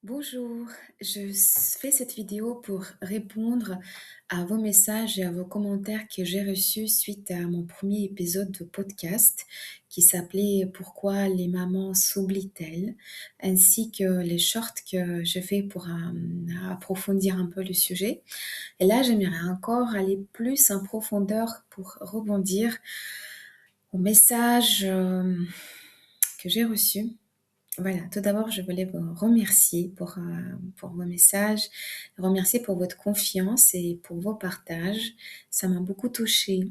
Bonjour, fais cette vidéo pour répondre à vos messages et à vos commentaires que j'ai reçus suite à mon premier épisode de podcast qui s'appelait «Pourquoi les mamans s'oublient-elles?» ainsi que les shorts que je fais pour approfondir un peu le sujet. Et là, j'aimerais encore aller plus en profondeur pour rebondir aux messages que j'ai reçus. Voilà, tout d'abord, je voulais vous remercier pour vos messages, remercier pour votre confiance et pour vos partages. Ça m'a beaucoup touchée.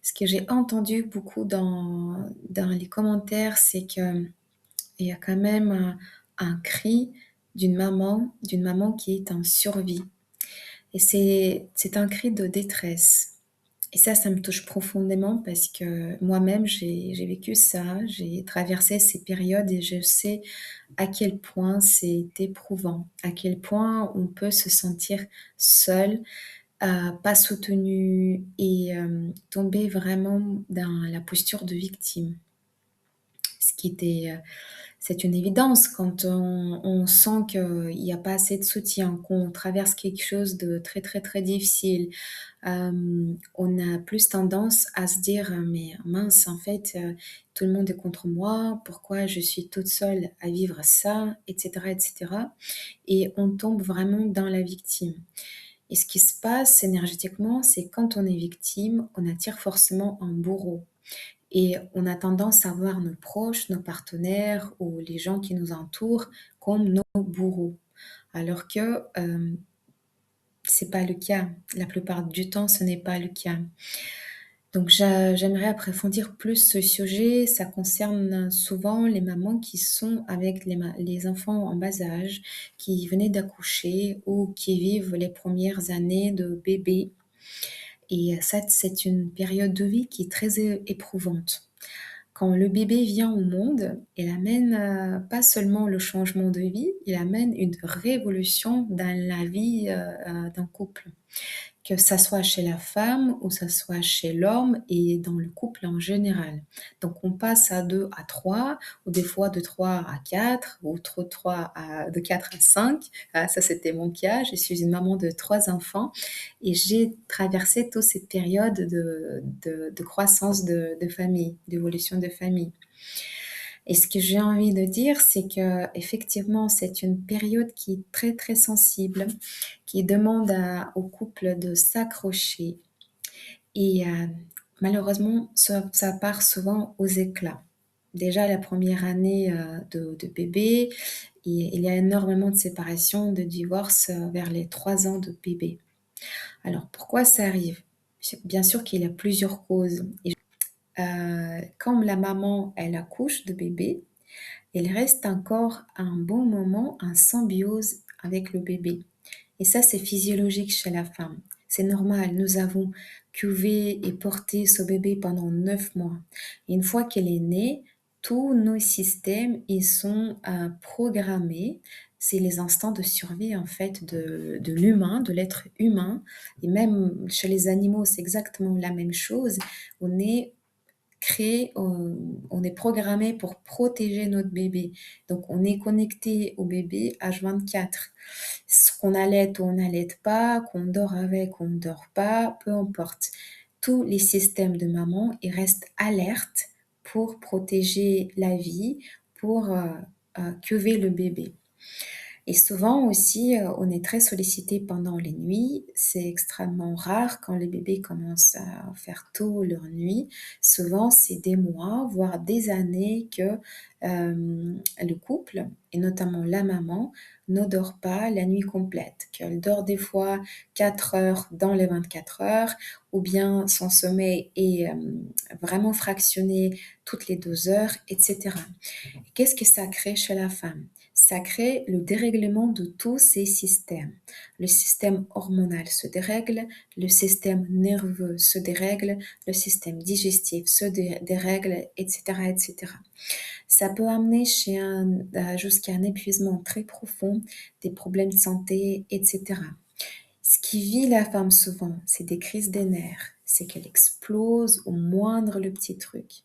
Ce que j'ai entendu beaucoup dans les commentaires, c'est qu'il y a quand même un cri d'une maman qui est en survie. Et c'est un cri de détresse. Et ça me touche profondément parce que moi-même, j'ai vécu ça, j'ai traversé ces périodes et je sais à quel point c'est éprouvant, à quel point on peut se sentir seul, pas soutenu et tomber vraiment dans la posture de victime. Ce qui était, c'est une évidence quand on sent qu'il y a pas assez de soutien, qu'on traverse quelque chose de très, très, très difficile. On a plus tendance à se dire: «Mais mince, en fait, tout le monde est contre moi. Pourquoi je suis toute seule à vivre ça?» et cetera et cetera et on tombe vraiment dans la victime et ce qui se passe énergétiquement, c'est quand on est victime, on attire forcément un bourreau et on a tendance à voir nos proches, nos partenaires ou les gens qui nous entourent comme nos bourreaux alors que, c'est pas le cas. La plupart du temps, ce n'est pas le cas. Donc j'aimerais approfondir plus ce sujet. Ça concerne souvent les mamans qui sont avec les enfants en bas âge, qui venaient d'accoucher ou qui vivent les premières années de bébé et ça, c'est une période de vie qui est très éprouvante. Quand le bébé vient au monde, il amène, pas seulement le changement de vie, il amène une révolution dans la vie, d'un couple. Que ça soit chez la femme ou ça soit chez l'homme et dans le couple en général. Donc on passe à 2 à 3 ou des fois de 3 à 4 ou de 4 à 5. Ah ça c'était mon cas, je suis une maman de 3 enfants et j'ai traversé toute cette période de croissance de famille, d'évolution de famille. Et ce que j'ai envie de dire, c'est qu'effectivement, c'est une période qui est très, très sensible, qui demande au couple de s'accrocher et malheureusement, ça part souvent aux éclats. Déjà la première année, de bébé, il y a énormément de séparations, de divorces, vers les 3 ans de bébé. Alors pourquoi ça arrive? C'est bien sûr qu'il y a plusieurs causes et comme la maman, elle accouche de bébé, elle reste encore un bon moment en symbiose avec le bébé. Et ça, c'est physiologique chez la femme. C'est normal, nous avons cuvé et porté ce bébé pendant 9 mois. Et une fois qu'elle est née, tous nos systèmes, ils sont programmés. C'est les instants de survie, en fait, de l'humain, de l'être humain. Et même chez les animaux, c'est exactement la même chose. On est on est programmé pour protéger notre bébé. Donc on est connecté au bébé H24. Ce qu'on allait ou on n'allait pas, qu'on dort avec ou on ne dort pas, peu importe. Tous les systèmes de maman, ils restent alertes pour protéger la vie, pour cuver le bébé. Et souvent aussi, on est très sollicité pendant les nuits. C'est extrêmement rare quand les bébés commencent à faire tôt leur nuit. Souvent, c'est des mois, voire des années que, le couple et notamment la maman ne dort pas la nuit complète, qu'elle dort des fois 4 heures dans les 24 heures ou bien son sommeil est, vraiment fractionné toutes les 2 heures et cetera. Qu'est-ce que ça crée chez la femme? Ça crée le dérèglement de tous ces systèmes. Le système hormonal se dérègle, le système nerveux se dérègle, le système digestif se dérègle, etc., etc. Ça peut amener jusqu'à un épuisement très profond, des problèmes de santé, etc. Ce qui vit la femme souvent, c'est des crises des nerfs, c'est qu'elle explose au moindre le petit truc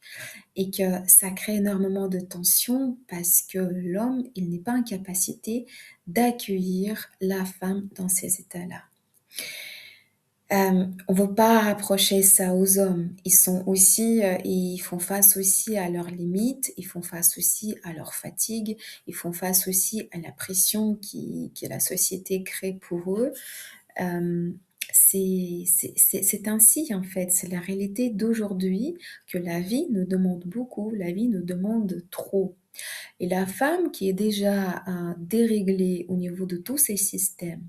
et que ça crée énormément de tension parce que l'homme, il n'est pas en capacité d'accueillir la femme dans ces états-là. On veut pas rapprocher ça aux hommes. Ils sont aussi, ils font face aussi à leurs limites, ils font face aussi à leur fatigue, ils font face aussi à la pression que la société crée pour eux. Hem, c'est ainsi en fait, c'est la réalité d'aujourd'hui que la vie nous demande beaucoup, la vie nous demande trop. Et la femme qui est déjà, déréglée au niveau de tous ces systèmes,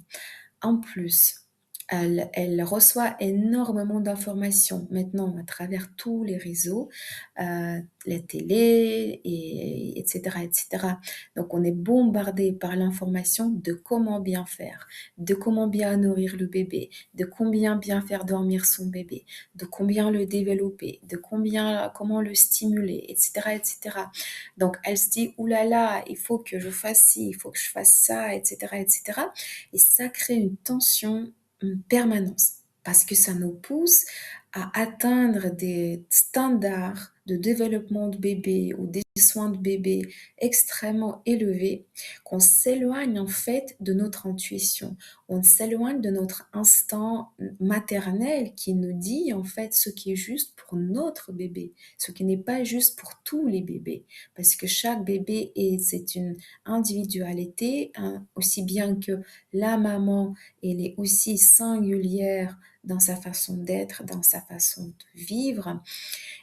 en plus, elle reçoit énormément d'informations maintenant à travers tous les réseaux, les télés et et cetera. Donc on est bombardé par l'information de comment bien faire, de comment bien nourrir le bébé, de combien bien faire dormir son bébé, de combien le développer, de combien comment le stimuler et cetera et cetera. Donc elle se dit: «Ouh là là, il faut que je fasse ci, il faut que je fasse ça et cetera et cetera». Et ça crée une tension, une permanence parce que ça nous pousse à atteindre des standards de développement de bébé ou des soins de bébé extrêmement élevés, qu'on s'éloigne en fait de notre intuition. On s'éloigne de notre instinct maternel qui nous dit en fait ce qui est juste pour notre bébé, ce qui n'est pas juste pour tous les bébés. Parce que chaque bébé c'est une individualité, hein, aussi bien que la maman, elle est aussi singulière dans sa façon d'être, dans sa façon de vivre,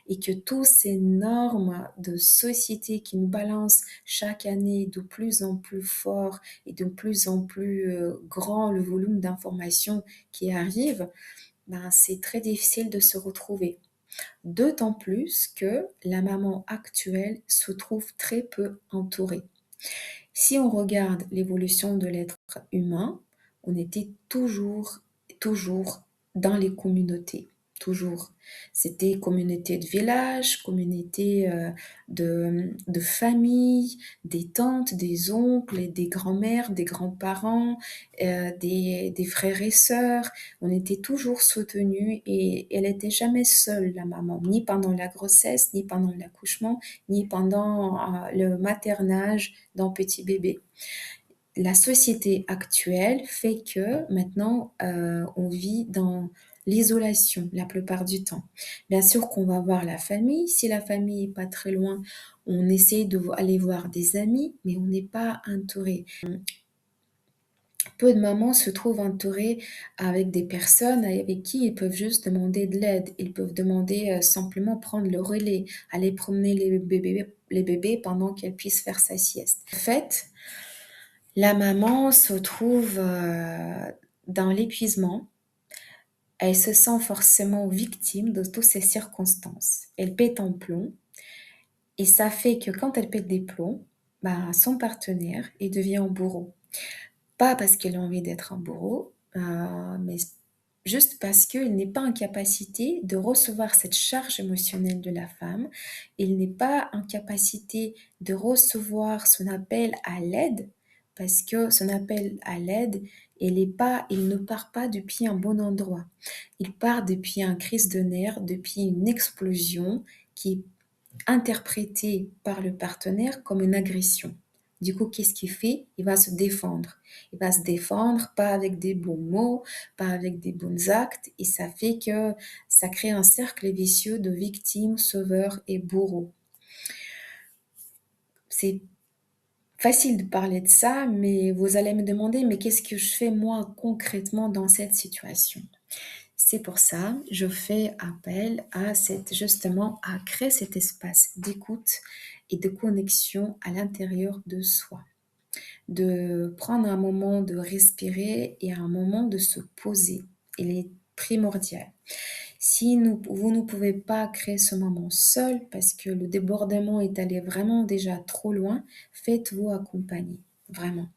et que tous ces normes de société qui nous balancent chaque année de plus en plus fort et de plus en plus grand le volume d'informations qui arrive, ben, c'est très difficile de se retrouver. D'autant plus que la maman actuelle se trouve très peu entourée. Si on regarde l'évolution de l'être humain, on était toujours dans les communautés, toujours. C'était communauté de village, communauté de famille, des tantes, des oncles, et des grands-mères, des grands-parents, des frères et sœurs. On était toujours soutenus et elle n'était jamais seule, la maman, ni pendant la grossesse, ni pendant l'accouchement, ni pendant le maternage d'un petit bébé. La société actuelle fait que maintenant, on vit dans l'isolation la plupart du temps. Bien sûr qu'on va voir la famille, si la famille est pas très loin, on essaie aller voir des amis, mais on n'est pas entouré. Peu de mamans se trouvent entourées avec des personnes avec qui ils peuvent juste demander de l'aide. Ils peuvent demander, simplement prendre le relais, aller promener les bébés pendant qu'elles puissent faire sa sieste. En fait, la maman se trouve, dans l'épuisement. Elle se sent forcément victime de toutes ces circonstances. Elle pète un plomb et ça fait que quand elle pète des plombs, bah, son partenaire, il devient un bourreau. Pas parce qu'elle a envie d'être un bourreau, mais juste parce qu'il n'est pas en capacité de recevoir cette charge émotionnelle de la femme. Il n'est pas en capacité de recevoir son appel à l'aide, parce que son appel à l'aide, il ne part pas depuis un bon endroit. Il part depuis une crise de nerfs, depuis une explosion qui est interprétée par le partenaire comme une agression. Du coup, qu'est-ce qu'il fait? Il va se défendre. Il va se défendre, pas avec des bons mots, pas avec des bons actes, et ça fait que ça crée un cercle vicieux de victimes, sauveurs et bourreaux. C'est facile de parler de ça, mais vous allez me demander, mais qu'est-ce que je fais moi concrètement dans cette situation? C'est pour ça, je fais appel à justement, à créer cet espace d'écoute et de connexion à l'intérieur de soi. De prendre un moment de respirer et un moment de se poser. Il est primordial. Si vous ne pouvez pas créer ce moment seul parce que le débordement est allé vraiment déjà trop loin, faites-vous accompagner, vraiment.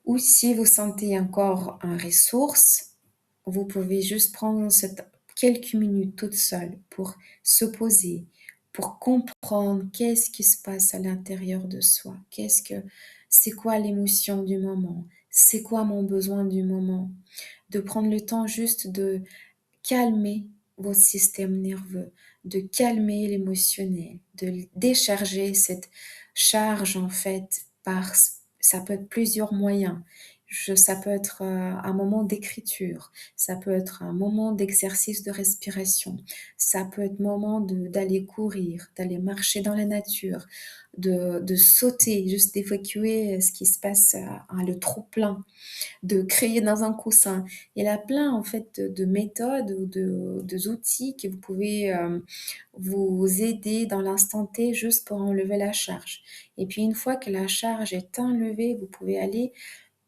Ou si vous sentez encore en ressource, vous pouvez juste prendre quelques minutes toute seule pour se poser, pour comprendre qu'est-ce qui se passe à l'intérieur de soi. C'est quoi l'émotion du moment? C'est quoi mon besoin du moment? De prendre le temps juste de calmer votre système nerveux, de calmer l'émotionnel, de décharger cette charge en fait ça peut être plusieurs moyens. Ça peut être un moment d'écriture, ça peut être un moment d'exercice de respiration, ça peut être moment d'aller courir, d'aller marcher dans la nature, de sauter, juste d'évacuer ce qui se passe, le trop-plein, de créer dans un coussin. Il y a plein en fait de méthodes ou d'outils que vous pouvez vous aider dans l'instant T juste pour enlever la charge. Et puis une fois que la charge est enlevée, vous pouvez aller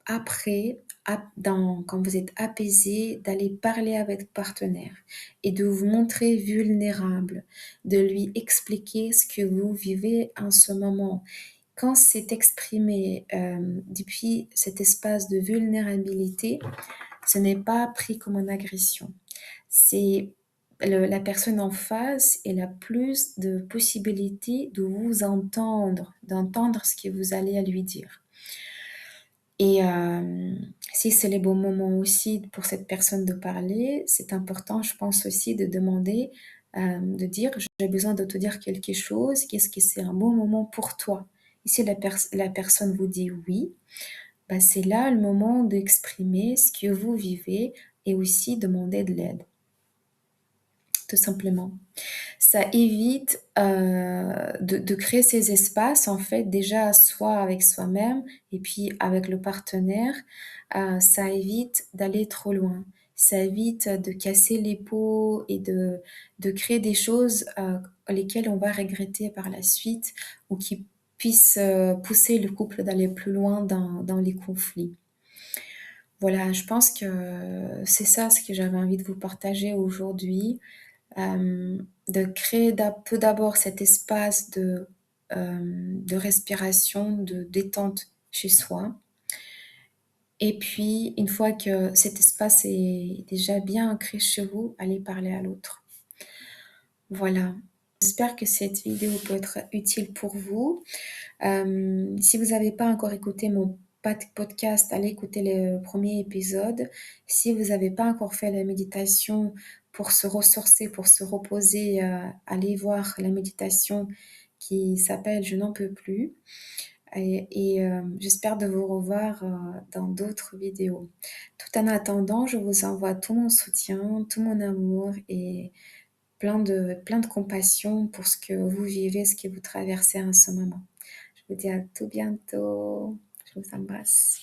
après, quand vous êtes apaisé, d'aller parler avec votre partenaire et de vous montrer vulnérable, de lui expliquer ce que vous vivez en ce moment. Quand c'est exprimé depuis cet espace de vulnérabilité, ce n'est pas pris comme une agression. C'est la personne en face, elle a plus de possibilités de vous entendre, d'entendre ce que vous allez à lui dire. Et si c'est les bons moments aussi pour cette personne de parler, c'est important, je pense aussi, de demander, de dire: «J'ai besoin de te dire quelque chose, qu'est-ce que c'est un bon moment pour toi?» Et si la personne vous dit: «Oui», bah, c'est là le moment d'exprimer ce que vous vivez et aussi demander de l'aide, tout simplement. Ça évite, de créer ces espaces, en fait, déjà soit avec soi-même et puis avec le partenaire, ça évite d'aller trop loin. Ça évite de casser les pots et de créer des choses, lesquelles on va regretter par la suite ou qui puissent, pousser le couple d'aller plus loin dans les conflits. Voilà, je pense que c'est ça ce que j'avais envie de vous partager aujourd'hui. De créer tout d'abord cet espace de respiration, de détente chez soi. Et puis, une fois que cet espace est déjà bien ancré chez vous, allez parler à l'autre. Voilà. J'espère que cette vidéo peut être utile pour vous. Si vous n'avez pas encore écouté mon podcast, allez écouter le premier épisode. Si vous n'avez pas encore fait la méditation pour se ressourcer, pour se reposer, allez voir la méditation qui s'appelle «Je n'en peux plus» et j'espère de vous revoir, dans d'autres vidéos. Tout en attendant, je vous envoie tout mon soutien, tout mon amour et plein de compassion pour ce que vous vivez, ce que vous traversez en ce moment. Je vous dis à tout bientôt. Je vous embrasse.